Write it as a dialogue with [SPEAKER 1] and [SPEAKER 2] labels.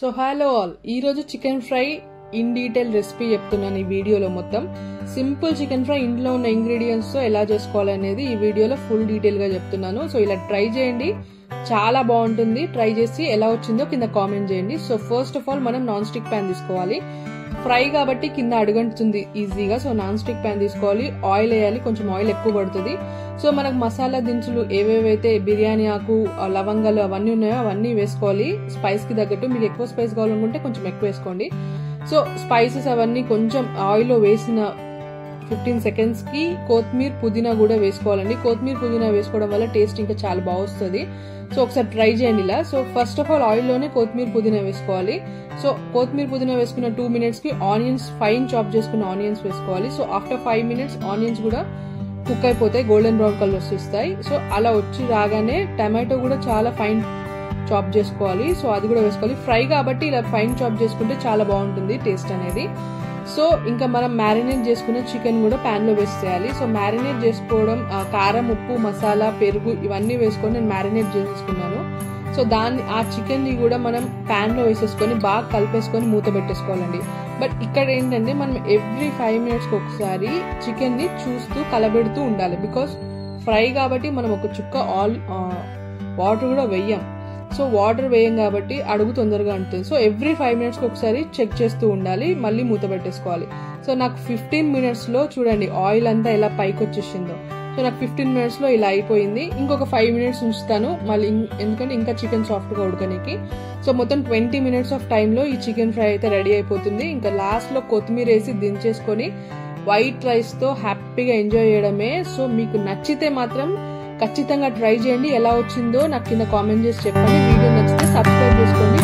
[SPEAKER 1] So hello all, ఈ రోజు chicken fry in detail recipe చెప్తున్నాను. ఈ వీడియోలో మొత్తం సింపుల్ చికెన్ ఫ్రై ఇంట్లో ఉన్న ఇంగ్రీడియంట్స్ తో ఎలా చేసుకోవాలనేది ఈ వీడియోలో ఫుల్ డీటెయిల్ గా చెప్తున్నాను. సో ఇలా ట్రై చేయండి, చాలా బాగుంటుంది. ట్రై చేసి ఎలా వచ్చిందో కింద కామెంట్ చేయండి. సో ఫస్ట్ ఆఫ్ ఆల్ మనం నాన్ స్టిక్ ప్యాన్ తీసుకోవాలి. ఫ్రై కాబట్టి కింద అడుగంటుతుంది ఈజీగా. సో నాన్ స్టిక్ ప్యాన్ తీసుకోవాలి, ఆయిల్ వేయాలి, కొంచెం ఆయిల్ ఎక్కువ పడుతుంది. సో మనకు మసాలా దినుసులు ఏవేవైతే బిర్యానీ ఆకు, లవంగాలు అవన్నీ ఉన్నాయో అవన్నీ వేసుకోవాలి స్పైస్ కి తగ్గట్టు. మీకు ఎక్కువ స్పైస్ కావాలనుకుంటే కొంచెం ఎక్కువ వేసుకోండి. సో స్పైసెస్ అవన్నీ కొంచెం ఆయిల్ లో వేసిన 15 seconds కి కొత్తిమీర పుదీనా కూడా వేసుకోవాలండి. కొత్తిమీర పుదీనా వేసుకోవడం వల్ల టేస్ట్ ఇంకా చాలా బాగా వస్తుంది. సో ఒకసారి ట్రై చేయండి ఇలా. So first of all oil లోనే కొత్తిమీర పుదీనా వేసుకోవాలి. సో కొత్తిమీర పుదీనా వేసుకున్న 2 minutes కి ఆనియన్స్, ఫైన్ చాప్ చేసుకున్న ఆనియన్స్ వేసుకోవాలి. సో ఆఫ్టర్ 5 minutes ఆనియన్స్ కూడా కుక్ అయిపోతాయి, గోల్డెన్ బ్రౌన్ కలర్ వస్తాయి. సో అలా వచ్చి రాగానే టమాటో కూడా చాలా ఫైన్ చాప్ చేసుకోవాలి. సో అది కూడా వేసుకోవాలి. ఫ్రై కాబట్టి ఇలా ఫైన్ చాప్ చేసుకుంటే చాలా బాగుంటుంది టేస్ట్ అనేది. సో ఇంకా మనం మ్యారినేట్ చేసుకున్న చికెన్ కూడా ప్యాన్ లో వేసేయాలి. సో మ్యారినేట్ చేసుకోవడం కారం, ఉప్పు, మసాలా, పెరుగు ఇవన్నీ వేసుకొని నేను మ్యారినేట్ చేసేసుకున్నాను. సో ఆ చికెన్ ని కూడా మనం ప్యాన్ లో వేసేసుకొని బాగా కలిపేసుకొని మూత పెట్టేసుకోవాలండి. బట్ ఇక్కడ ఏంటంటే మనం ఎవ్రీ 5 minutes కి ఒకసారి చికెన్ ని చూస్తూ కలబెడుతూ ఉండాలి. బికాస్ ఫ్రై కాబట్టి మనం ఒక చుక్క వాటర్ కూడా వెయ్యం. సో వాటర్ వేయం కాబట్టి అడుగు తొందరగా ఉంటుంది. సో ఎవ్రీ 5 minutes కి ఒకసారి చెక్ చేస్తూ ఉండాలి, మళ్ళీ మూత పెట్టేసుకోవాలి. సో నాకు 15 minutes లో చూడండి ఆయిల్ అంతా ఎలా పైకి వచ్చేసిందో. సో నాకు 15 minutes లో ఇలా అయిపోయింది. ఇంకొక 5 minutes ఉంచుతాను మళ్ళీ, ఎందుకంటే ఇంకా చికెన్ సాఫ్ట్ గా ఉడకనికి. సో మొత్తం 20 minutes ఆఫ్ టైంలో ఈ చికెన్ ఫ్రై అయితే రెడీ అయిపోతుంది. ఇంకా లాస్ట్ లో కొత్తిమీర వేసి దించేసుకొని వైట్ రైస్ తో హ్యాపీగా ఎంజాయ్ చేయడమే. సో మీకు నచ్చితే మాత్రం ఖచ్చితంగా ట్రై చేయండి. ఎలా వచ్చిందో నాకు కింద కామెంట్ చేసి చెప్పండి. వీడియో నచ్చితే సబ్స్క్రైబ్ చేసుకోండి.